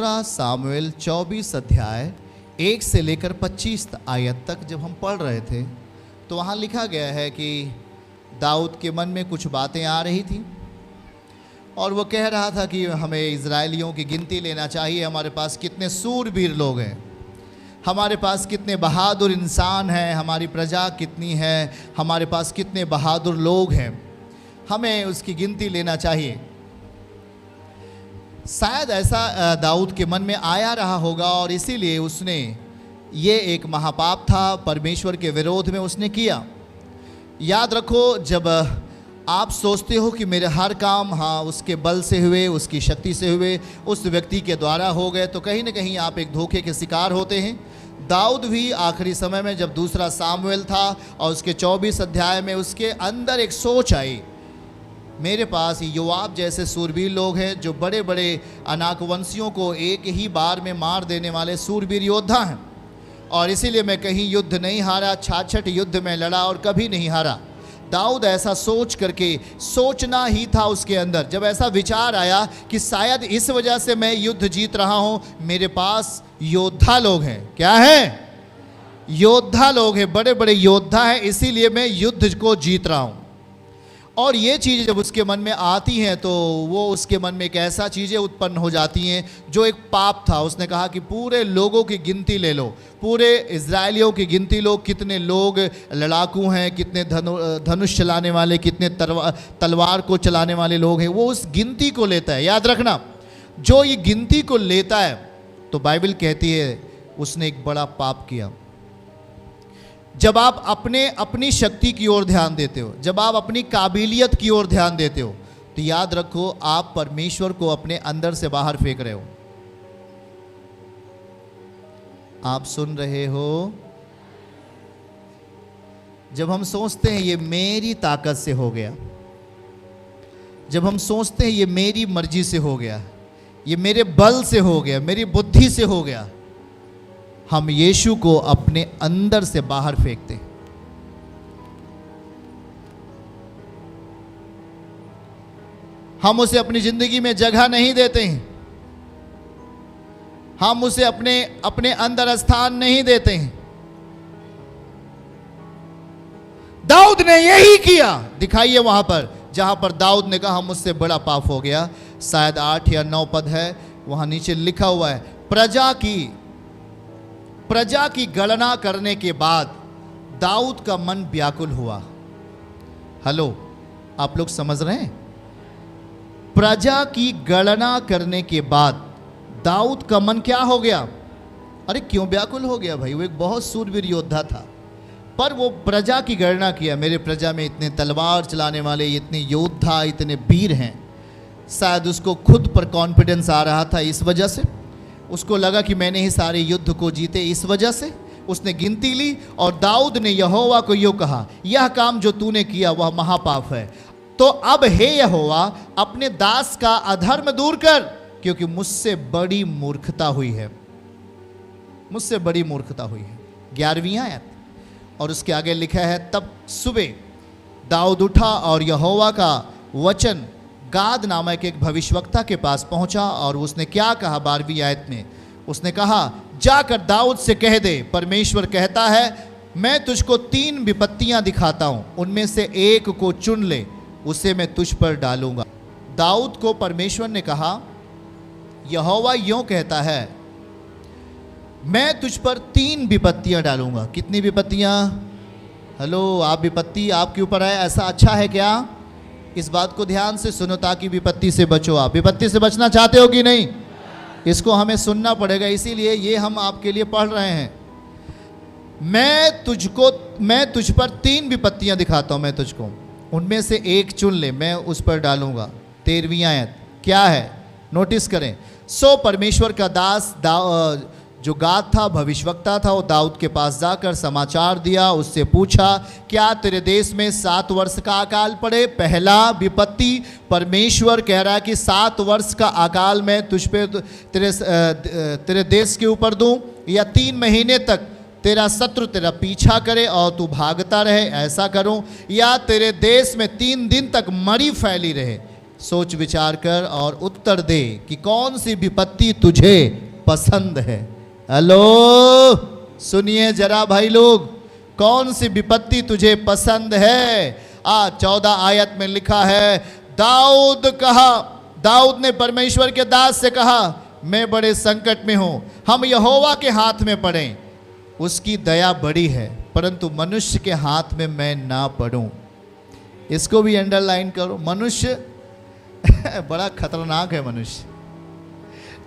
दूसरा सामुएल 24 अध्याय 1 से लेकर 25 आयत तक जब हम पढ़ रहे थे तो वहाँ लिखा गया है कि दाऊद के मन में कुछ बातें आ रही थी और वो कह रहा था कि हमें इजरायलियों की गिनती लेना चाहिए, हमारे पास कितने सूरवीर लोग हैं, हमारे पास कितने बहादुर इंसान हैं, हमारी प्रजा कितनी है, हमारे पास कितने बहादुर लोग हैं, हमें उसकी गिनती लेना चाहिए। शायद ऐसा दाऊद के मन में आया रहा होगा और इसीलिए उसने ये एक महापाप था, परमेश्वर के विरोध में उसने किया। याद रखो, जब आप सोचते हो कि मेरे हर काम उसके बल से हुए, उसकी शक्ति से हुए, उस व्यक्ति के द्वारा हो गए, तो कहीं ना कहीं आप एक धोखे के शिकार होते हैं। दाऊद भी आखिरी समय में जब दूसरा सामुएल था और उसके 24 अध्याय में उसके अंदर एक सोच आई, मेरे पास योआब जैसे सूरवीर लोग हैं जो बड़े बड़े अनाकवंशियों को एक ही बार में मार देने वाले सूरवीर योद्धा हैं, और इसीलिए मैं कहीं युद्ध नहीं हारा, 66 युद्ध में लड़ा और कभी नहीं हारा। दाऊद ऐसा सोच करके, सोचना ही था उसके अंदर, जब ऐसा विचार आया कि शायद इस वजह से मैं युद्ध जीत रहा हूं, मेरे पास योद्धा लोग हैं। क्या है? योद्धा लोग हैं, बड़े बड़े योद्धा हैं, इसीलिए मैं युद्ध को जीत रहा हूं। और ये चीज़ें जब उसके मन में आती हैं तो वो उसके मन में एक ऐसा चीज़ें उत्पन्न हो जाती हैं जो एक पाप था। उसने कहा कि पूरे लोगों की गिनती ले लो, पूरे इजरायलियों की गिनती लो, कितने लोग लड़ाकू हैं, कितने धनुष चलाने वाले, कितने तलवार को चलाने वाले लोग हैं। वो उस गिनती को लेता है। याद रखना, जो ये गिनती को लेता है तो बाइबल कहती है उसने एक बड़ा पाप किया। जब आप अपनी शक्ति की ओर ध्यान देते हो, जब आप अपनी काबिलियत की ओर ध्यान देते हो, तो याद रखो आप परमेश्वर को अपने अंदर से बाहर फेंक रहे हो। आप सुन रहे हो? जब हम सोचते हैं ये मेरी ताकत से हो गया, जब हम सोचते हैं ये मेरी मर्जी से हो गया, ये मेरे बल से हो गया, मेरी बुद्धि से हो गया, हम यीशु को अपने अंदर से बाहर फेंकते हैं। हम उसे अपनी जिंदगी में जगह नहीं देते हैं, हम उसे अपने अंदर स्थान नहीं देते हैं। दाऊद ने यही किया। दिखाइए वहां पर जहां पर दाऊद ने कहा मुझसे बड़ा पाप हो गया। शायद 8 या 9 पद है, वहां नीचे लिखा हुआ है, प्रजा की गणना करने के बाद दाऊद का मन व्याकुल हुआ। हेलो, आप लोग समझ रहे हैं? प्रजा की गणना करने के बाद दाऊद का मन क्या हो गया? अरे क्यों व्याकुल हो गया भाई? वो एक बहुत सूरवीर योद्धा था, पर वो प्रजा की गणना किया, मेरे प्रजा में इतने तलवार चलाने वाले, इतने योद्धा, इतने वीर हैं। शायद उसको खुद पर कॉन्फिडेंस आ रहा था, इस वजह से उसको लगा कि मैंने ही सारे युद्ध को जीते। इस वजह से उसने गिनती ली और दाऊद ने यहोवा को यूं कहा, यह काम जो तूने किया वह महापाप है, तो अब हे यहोवा अपने दास का अधर्म दूर कर, क्योंकि मुझसे बड़ी मूर्खता हुई है, मुझसे बड़ी मूर्खता हुई है। 11वीं आयत और उसके आगे लिखा है, तब सुबह दाऊद उठा और यहोवा का वचन गाद नामक एक भविष्यवक्ता के पास पहुंचा और उसने क्या कहा? 12वीं आयत में उसने कहा, जाकर दाऊद से कह दे, परमेश्वर कहता है मैं तुझको 3 विपत्तियां दिखाता हूं, उनमें से एक को चुन ले, उसे मैं तुझ पर डालूंगा। दाऊद को परमेश्वर ने कहा, यहोवा यूं कहता है मैं तुझ पर 3 विपत्तियां डालूंगा। कितनी विपत्तियां? हेलो, आप विपत्ति आपके ऊपर है, ऐसा अच्छा है क्या? इस बात को ध्यान से सुनो ताकि विपत्ति से बचो। आप विपत्ति से बचना चाहते हो कि नहीं? इसको हमें सुनना पड़ेगा, इसीलिए ये हम आपके लिए पढ़ रहे हैं। मैं तुझ पर 3 विपत्तियां दिखाता हूं, मैं तुझको, उनमें से एक चुन ले, मैं उस पर डालूंगा। 13वीं आयत क्या है? नोटिस करें, सो परमेश्वर का दास जो गाद था, भविष्यवक्ता था, वो दाऊद के पास जाकर समाचार दिया, उससे पूछा, क्या तेरे देश में 7 वर्ष का अकाल पड़े? पहला विपत्ति, परमेश्वर कह रहा है कि 7 वर्ष का अकाल मैं तुझ पे तेरे देश के ऊपर दूं, या 3 महीने तक तेरा शत्रु तेरा पीछा करे और तू भागता रहे, ऐसा करूं, या तेरे देश में 3 दिन तक मरी फैली रहे। सोच विचार कर और उत्तर दे कि कौन सी विपत्ति तुझे पसंद है। हेलो, सुनिए जरा भाई लोग, कौन सी विपत्ति तुझे पसंद है। 14 आयत में लिखा है, दाऊद ने परमेश्वर के दास से कहा, मैं बड़े संकट में हूं, हम यहोवा के हाथ में पड़ें। उसकी दया बड़ी है, परंतु मनुष्य के हाथ में मैं ना पड़ूं। इसको भी अंडरलाइन करो, मनुष्य बड़ा खतरनाक है। मनुष्य,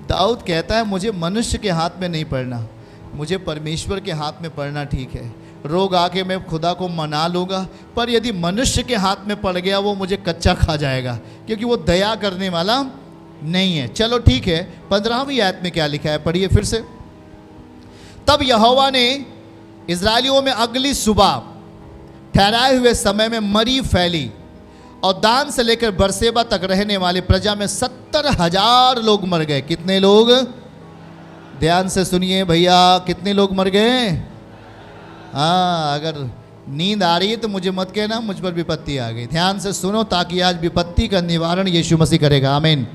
दाऊद कहता है मुझे मनुष्य के हाथ में नहीं पड़ना, मुझे परमेश्वर के हाथ में पड़ना ठीक है। रोग आके मैं खुदा को मना लूँगा, पर यदि मनुष्य के हाथ में पड़ गया वो मुझे कच्चा खा जाएगा, क्योंकि वो दया करने वाला नहीं है। चलो ठीक है, 15वीं आयत में क्या लिखा है, पढ़िए फिर से। तब यहोवा ने इस्राएलियों में अगली सुबह ठहराए हुए समय में मरी फैली, और दान से लेकर बरसेबा तक रहने वाले प्रजा में 70,000 लोग मर गए। कितने लोग? ध्यान से सुनिए भैया, कितने लोग मर गए? हाँ, अगर नींद आ रही है तो मुझे मत कहना मुझ पर विपत्ति आ गई। ध्यान से सुनो, ताकि आज विपत्ति का निवारण यीशु मसीह करेगा। आमीन।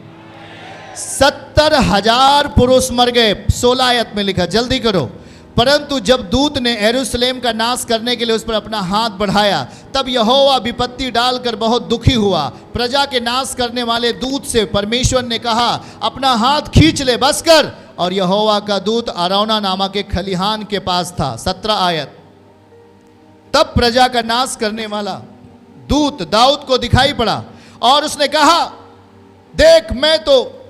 70,000 पुरुष मर गए। 16 आयत में लिखा, जल्दी करो। परंतु जब दूत ने यरूशलेम का नाश करने के लिए उस पर अपना हाथ बढ़ाया, तब यहोवा विपत्ति डालकर बहुत दुखी हुआ। प्रजा के नाश करने वाले दूत से परमेश्वर ने कहा, अपना हाथ खींच ले, बस कर। और यहोवा का दूत अरौना नामक एक खलिहान के पास था। 17 आयत। तब प्रजा का नाश करने वाला दूत दाऊद को दिखाई पड़ा, और उसने कहा, देख,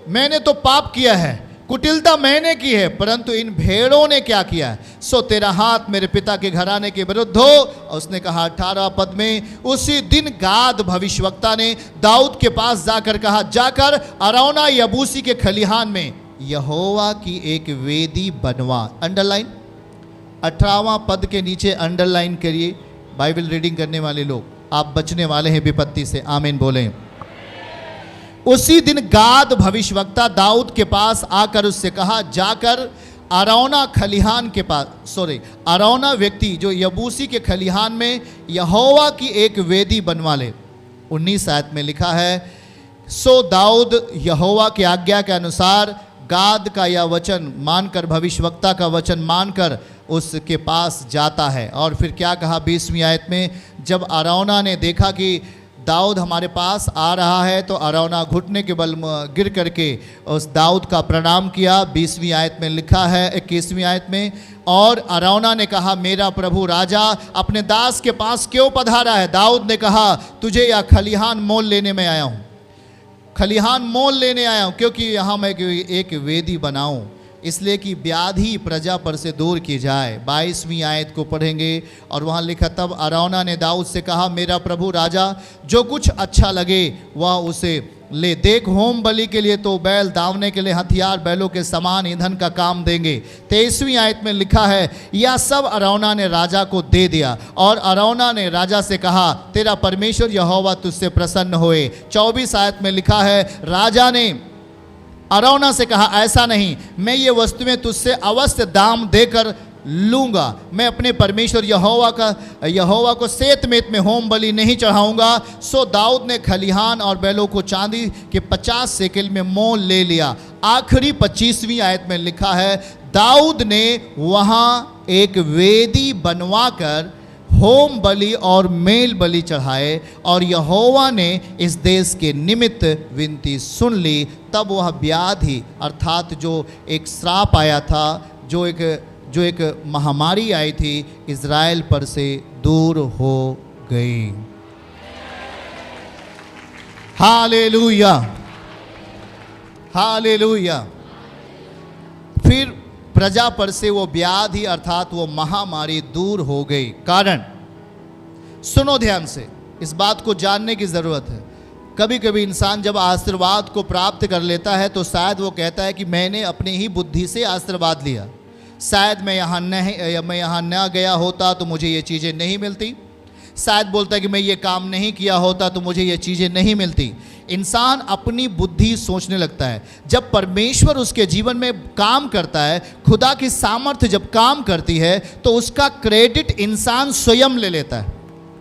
मैंने तो पाप किया है, कुटिलता मैंने की है, परंतु इन भेड़ों ने क्या किया है, सो तेरा हाथ मेरे पिता के घराने के विरुद्ध हो। और उसने कहा 18 पद में, उसी दिन गाद भविष्यवक्ता ने दाऊद के पास जाकर कहा, जाकर अरौना यबूसी के खलिहान में यहोवा की एक वेदी बनवा। अंडरलाइन, 18वां पद के नीचे अंडरलाइन करिए। बाइबल रीडिंग करने वाले लोग, आप बचने वाले हैं विपत्ति से। आमीन बोलें। उसी दिन गाद भविष्यवक्ता दाऊद के पास आकर उससे कहा, जाकर अरौना खलिहान के पास, अरौना व्यक्ति जो यबूसी के खलिहान में यहोवा की एक वेदी बनवा ले। 19 आयत में लिखा है, सो दाऊद यहोवा की आज्ञा के अनुसार गाद का यह वचन मानकर, भविष्यवक्ता का वचन मानकर उसके पास जाता है। और फिर क्या कहा 20वीं आयत में, जब अरौना ने देखा कि दाऊद हमारे पास आ रहा है, तो अरौना घुटने के बल गिर करके उस दाऊद का प्रणाम किया। 20वीं आयत में लिखा है, 21वीं आयत में, और अरौना ने कहा, मेरा प्रभु राजा अपने दास के पास क्यों पधारा है? दाऊद ने कहा, तुझे यह खलिहान मोल लेने में आया हूँ, खलिहान मोल लेने आया हूँ, क्योंकि यहाँ मैं एक वेदी बनाऊँ, इसलिए कि व्याधि प्रजा पर से दूर की जाए। 22वीं आयत को पढ़ेंगे, और वहाँ लिखा, तब अरौना ने दाऊद से कहा, मेरा प्रभु राजा जो कुछ अच्छा लगे वह उसे ले। देख, होम बलि के लिए तो बैल, दावने के लिए हथियार, बैलों के समान ईंधन का काम देंगे। 23वीं आयत में लिखा है, यह सब अरौना ने राजा को दे दिया, और अरौना ने राजा से कहा, तेरा परमेश्वर यहोवा तुझसे प्रसन्न होए। 24 आयत में लिखा है, राजा ने अरौना से कहा, ऐसा नहीं, मैं ये वस्तुएं तुझसे अवश्य दाम देकर लूँगा। मैं अपने परमेश्वर यहोवा को सेतमेत में होम बलि नहीं चढ़ाऊँगा। सो दाऊद ने खलिहान और बैलों को चांदी के 50 शेकेल में मोल ले लिया। आखिरी 25वीं आयत में लिखा है, दाऊद ने वहाँ एक वेदी बनवाकर होम बलि और मेल बलि चढ़ाए, और यहोवा ने इस देश के निमित्त विनती सुन ली। तब वह व्याधि, अर्थात जो एक श्राप आया था, जो एक महामारी आई थी, इज़राइल पर से दूर हो गई। Hallelujah, hallelujah. फिर प्रजा पर से वो व्याधि, अर्थात वो महामारी दूर हो गई। कारण, सुनो ध्यान से, इस बात को जानने की ज़रूरत है। कभी कभी इंसान जब आशीर्वाद को प्राप्त कर लेता है तो शायद वो कहता है कि मैंने अपनी ही बुद्धि से आशीर्वाद लिया, शायद मैं यहाँ न गया होता तो मुझे ये चीज़ें नहीं मिलती, शायद बोलता है कि मैं ये काम नहीं किया होता तो मुझे ये चीज़ें नहीं मिलती। इंसान अपनी बुद्धि सोचने लगता है। जब परमेश्वर उसके जीवन में काम करता है, खुदा की सामर्थ्य जब काम करती है, तो उसका क्रेडिट इंसान स्वयं ले लेता है।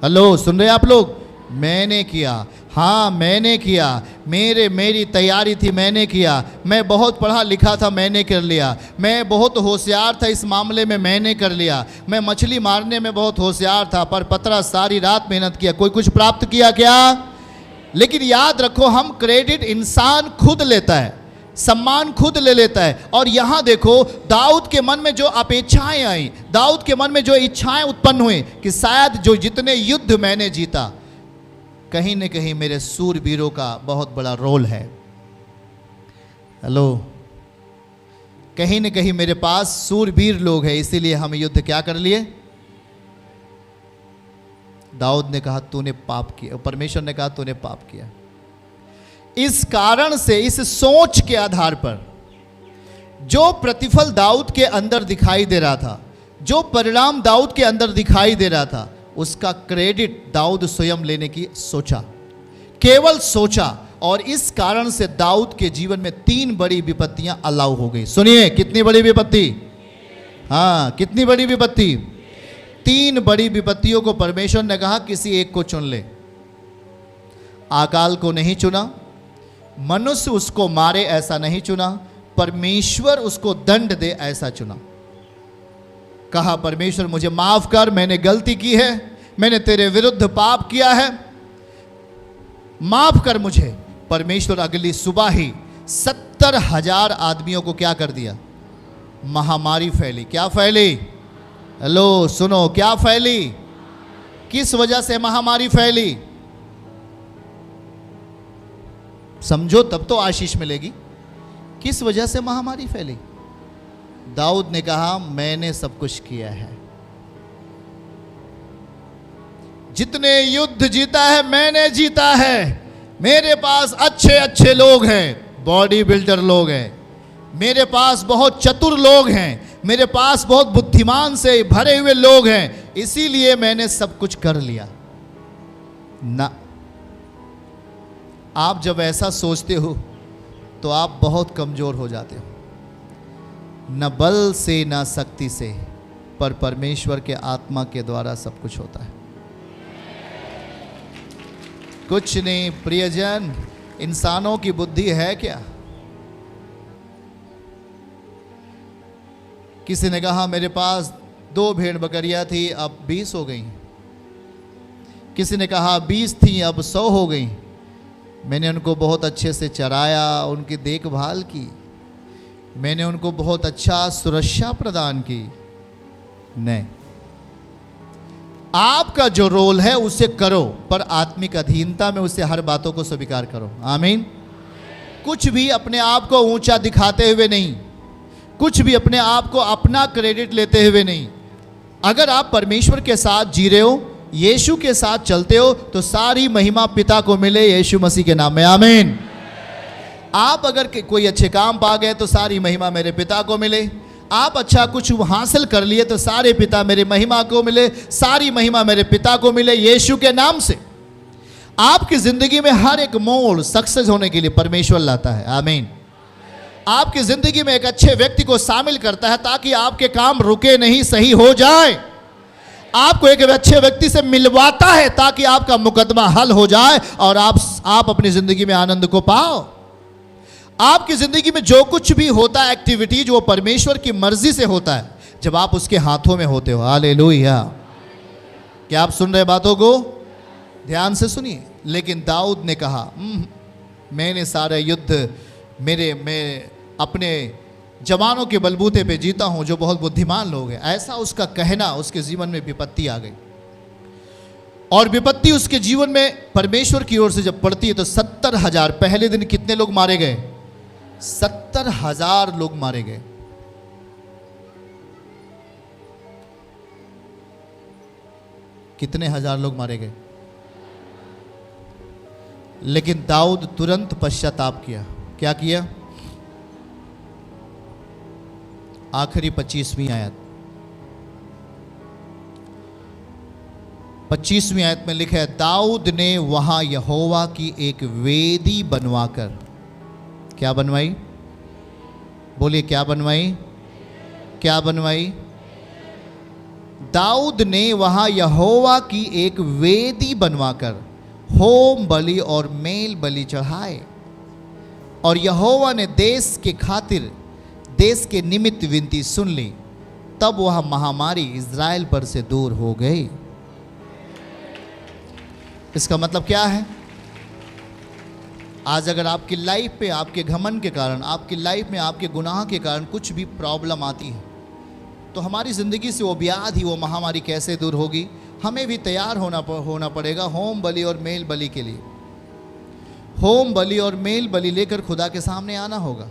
हेलो, सुन रहे आप लोग? मैंने किया, हाँ मैंने किया, मेरी तैयारी थी, मैंने किया, मैं बहुत पढ़ा लिखा था, मैंने कर लिया, मैं बहुत होशियार था इस मामले में, मैंने कर लिया, मैं मछली मारने में बहुत होशियार था, पर पतरस सारी रात मेहनत किया, कोई कुछ प्राप्त किया क्या? लेकिन याद रखो, हम क्रेडिट इंसान खुद लेता है, सम्मान खुद ले लेता है। और यहां देखो, दाऊद के मन में जो अपेक्षाएं आई, दाऊद के मन में जो इच्छाएं उत्पन्न हुई कि शायद जो जितने युद्ध मैंने जीता, कहीं न कहीं मेरे सूरवीरों का बहुत बड़ा रोल है। हेलो, कहीं न कहीं मेरे पास सूरवीर लोग हैं, इसीलिए हम युद्ध क्या कर लिए? दाऊद ने कहा तूने पाप किया, परमेश्वर ने कहा तूने पाप किया। इस कारण से, इस सोच के आधार पर जो प्रतिफल दाऊद के अंदर दिखाई दे रहा था, जो परिणाम दाऊद के अंदर दिखाई दे रहा था, उसका क्रेडिट दाऊद स्वयं लेने की सोचा, केवल सोचा। और इस कारण से दाऊद के जीवन में 3 बड़ी विपत्तियां अलाउ हो गई। सुनिए, कितनी बड़ी विपत्ति? हाँ, कितनी बड़ी विपत्ति? 3 बड़ी विपत्तियों को परमेश्वर ने कहा किसी एक को चुन ले। अकाल को नहीं चुना, मनुष्य उसको मारे ऐसा नहीं चुना, परमेश्वर उसको दंड दे ऐसा चुना। कहा परमेश्वर मुझे माफ कर, मैंने गलती की है, मैंने तेरे विरुद्ध पाप किया है, माफ कर मुझे। परमेश्वर अगली सुबह ही 70,000 आदमियों को क्या कर दिया? महामारी फैली। क्या फैली? हेलो सुनो, क्या फैली? किस वजह से महामारी फैली? समझो तब तो आशीष मिलेगी। किस वजह से महामारी फैली? दाऊद ने कहा मैंने सब कुछ किया है, जितने युद्ध जीता है मैंने जीता है, मेरे पास अच्छे अच्छे लोग हैं, बॉडी बिल्डर लोग हैं, मेरे पास बहुत चतुर लोग हैं, मेरे पास बहुत बुद्धिमान से भरे हुए लोग हैं, इसीलिए मैंने सब कुछ कर लिया ना। आप जब ऐसा सोचते हो तो आप बहुत कमजोर हो जाते हो। न बल से न शक्ति से, पर परमेश्वर के आत्मा के द्वारा सब कुछ होता है। कुछ नहीं प्रियजन, इंसानों की बुद्धि है क्या? किसी ने कहा मेरे पास 2 भेड़ बकरियां थी, अब 20 हो गई। किसी ने कहा 20 थी, अब 100 हो गई। मैंने उनको बहुत अच्छे से चराया, उनकी देखभाल की, मैंने उनको बहुत अच्छा सुरक्षा प्रदान की। नहीं, आपका जो रोल है उसे करो, पर आत्मिक अधीनता में उसे हर बातों को स्वीकार करो। आमीन। कुछ भी अपने आप को ऊंचा दिखाते हुए नहीं, कुछ भी अपने आप को अपना क्रेडिट लेते हुए नहीं। अगर आप परमेश्वर के साथ जी रहे हो, यीशु के साथ चलते हो, तो सारी महिमा पिता को मिले यीशु मसीह के नाम में। आमीन। आप अगर कोई अच्छे काम पा गए तो सारी महिमा मेरे पिता को मिले। आप अच्छा कुछ हासिल कर लिए तो सारे पिता मेरे महिमा को मिले, सारी महिमा मेरे पिता को मिले यीशु के नाम से। आपकी जिंदगी में हर एक मोड़ सक्सेस होने के लिए परमेश्वर लाता है। आमीन। आपकी जिंदगी में एक अच्छे व्यक्ति को शामिल करता है ताकि आपके काम रुके नहीं, सही हो जाए। आपको एक अच्छे व्यक्ति से मिलवाता है ताकि आपका मुकदमा हल हो जाए और आप अपनी जिंदगी में आनंद को पाओ। आपकी जिंदगी में जो कुछ भी होता है एक्टिविटीज, वो परमेश्वर की मर्जी से होता है जब आप उसके हाथों में होते हो। हालेलुया। क्या आप सुन रहे बातों को? ध्यान से सुनिए। लेकिन दाऊद ने कहा मैंने सारे युद्ध मैं अपने जवानों के बलबूते पे जीता हूं जो बहुत बुद्धिमान लोग हैं। ऐसा उसका कहना, उसके जीवन में विपत्ति आ गई। और विपत्ति उसके जीवन में परमेश्वर की ओर से जब पड़ती है तो 70,000, पहले दिन कितने लोग मारे गए? 70,000 लोग मारे गए। कितने हजार लोग मारे गए? लेकिन दाऊद तुरंत पश्चाताप किया। क्या किया? आखिरी 25वीं आयत, 25वीं आयत में लिखा है, दाऊद ने वहां यहोवा की एक वेदी बनवाकर, क्या बनवाई? बोलिए क्या बनवाई? क्या बनवाई? दाऊद ने वहां यहोवा की एक वेदी बनवाकर होम बलि और मेल बलि चढ़ाए। और यहोवा ने देश के खातिर, देश के निमित्त विनती सुन ली, तब वह महामारी इज़राइल पर से दूर हो गई। इसका मतलब क्या है? आज अगर आपकी लाइफ पे आपके घमंड के कारण, आपकी लाइफ में आपके गुनाह के कारण कुछ भी प्रॉब्लम आती है, तो हमारी ज़िंदगी से वो व्याधि, वो महामारी कैसे दूर होगी? हमें भी तैयार होना पड़ेगा होम बलि और मेल बलि के लिए। होम बलि और मेल बलि लेकर खुदा के सामने आना होगा।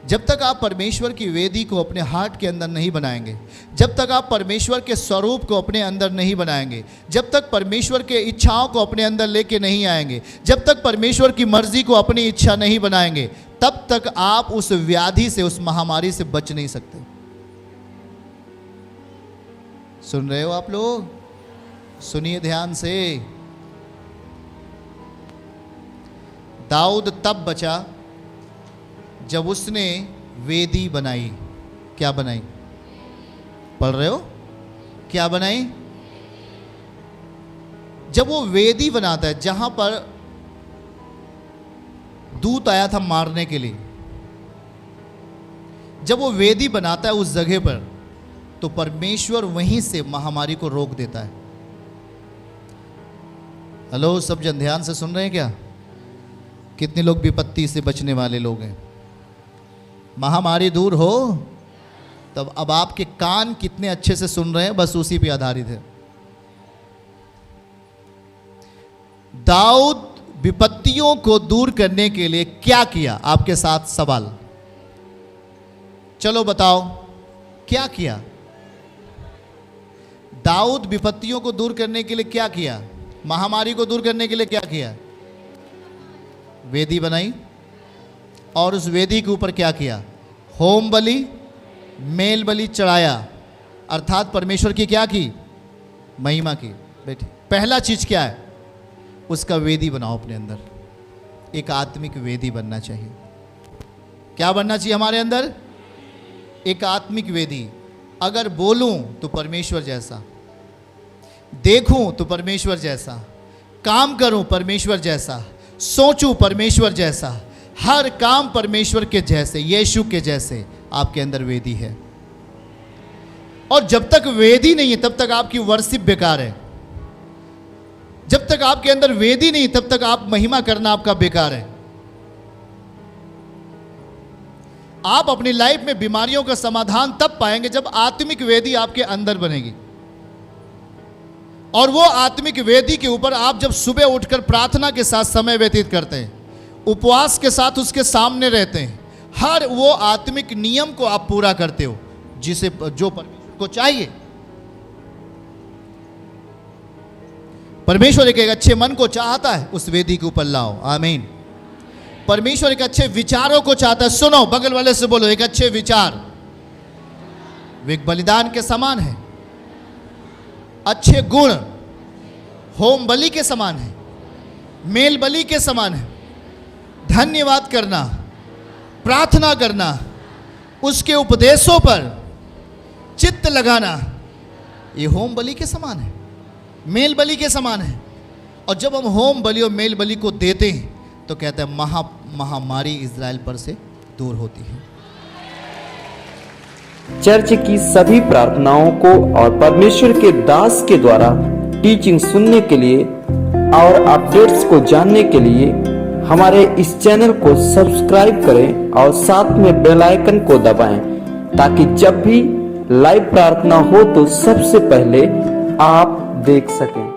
जब तक आप परमेश्वर की वेदी को अपने हार्ट के अंदर नहीं बनाएंगे, जब तक आप परमेश्वर के स्वरूप को अपने अंदर नहीं बनाएंगे, जब तक परमेश्वर के इच्छाओं को अपने अंदर लेके नहीं आएंगे, जब तक परमेश्वर की मर्जी को अपनी इच्छा नहीं बनाएंगे, तब तक आप उस व्याधि से, उस महामारी से बच नहीं सकते। सुन रहे हो आप लोग? सुनिए ध्यान से। दाऊद तब बचा जब उसने वेदी बनाई। क्या बनाई? पढ़ रहे हो? क्या बनाई? जब वो वेदी बनाता है जहां पर दूत आया था मारने के लिए, जब वो वेदी बनाता है उस जगह पर, तो परमेश्वर वहीं से महामारी को रोक देता है। हेलो, सब जन ध्यान से सुन रहे हैं क्या? कितने लोग विपत्ति से बचने वाले लोग हैं? महामारी दूर हो तब अब आपके कान कितने अच्छे से सुन रहे हैं, बस उसी पे आधारित है। दाऊद विपत्तियों को दूर करने के लिए क्या किया? आपके साथ सवाल, चलो बताओ क्या किया? दाऊद विपत्तियों को दूर करने के लिए क्या किया? महामारी को दूर करने के लिए क्या किया? वेदी बनाई, और उस वेदी के ऊपर क्या किया? होम बलि, मेल बलि चढ़ाया, अर्थात परमेश्वर की क्या की? महिमा की। बेटे, पहला चीज क्या है? उसका वेदी बनाओ अपने अंदर। एक आत्मिक वेदी बनना चाहिए। क्या बनना चाहिए हमारे अंदर? एक आत्मिक वेदी। अगर बोलूं तो परमेश्वर जैसा, देखूं तो परमेश्वर जैसा, काम करूं परमेश्वर जैसा, सोचूं परमेश्वर जैसा, हर काम परमेश्वर के जैसे, यीशु के जैसे आपके अंदर वेदी है। और जब तक वेदी नहीं है तब तक आपकी वर्शिप बेकार है। जब तक आपके अंदर वेदी नहीं तब तक आप महिमा करना आपका बेकार है। आप अपनी लाइफ में बीमारियों का समाधान तब पाएंगे जब आत्मिक वेदी आपके अंदर बनेगी। और वो आत्मिक वेदी के ऊपर आप जब सुबह उठकर प्रार्थना के साथ समय व्यतीत करते हैं, उपवास के साथ उसके सामने रहते हैं, हर वो आत्मिक नियम को आप पूरा करते हो जिसे जो परमेश्वर को चाहिए। परमेश्वर एक अच्छे मन को चाहता है, उस वेदी के ऊपर लाओ। आमीन। परमेश्वर एक अच्छे विचारों को चाहता है। सुनो, बगल वाले से बोलो, एक अच्छे विचार वे एक बलिदान के समान है। अच्छे गुण होम बलि के समान है, मेल बलि के समान है। धन्यवाद करना, प्रार्थना करना, उसके उपदेशों पर चित्त लगाना, ये होम बलि के समान है, मेल बलि के समान है। और जब हम होम बलि और मेल बलि को देते हैं तो कहते हैं महामारी इज़राइल पर से दूर होती है। चर्च की सभी प्रार्थनाओं को और परमेश्वर के दास के द्वारा टीचिंग सुनने के लिए और अपडेट्स को जानने के लिए हमारे इस चैनल को सब्सक्राइब करें और साथ में बेल आइकन को दबाएं, ताकि जब भी लाइव प्रार्थना हो तो सबसे पहले आप देख सकें।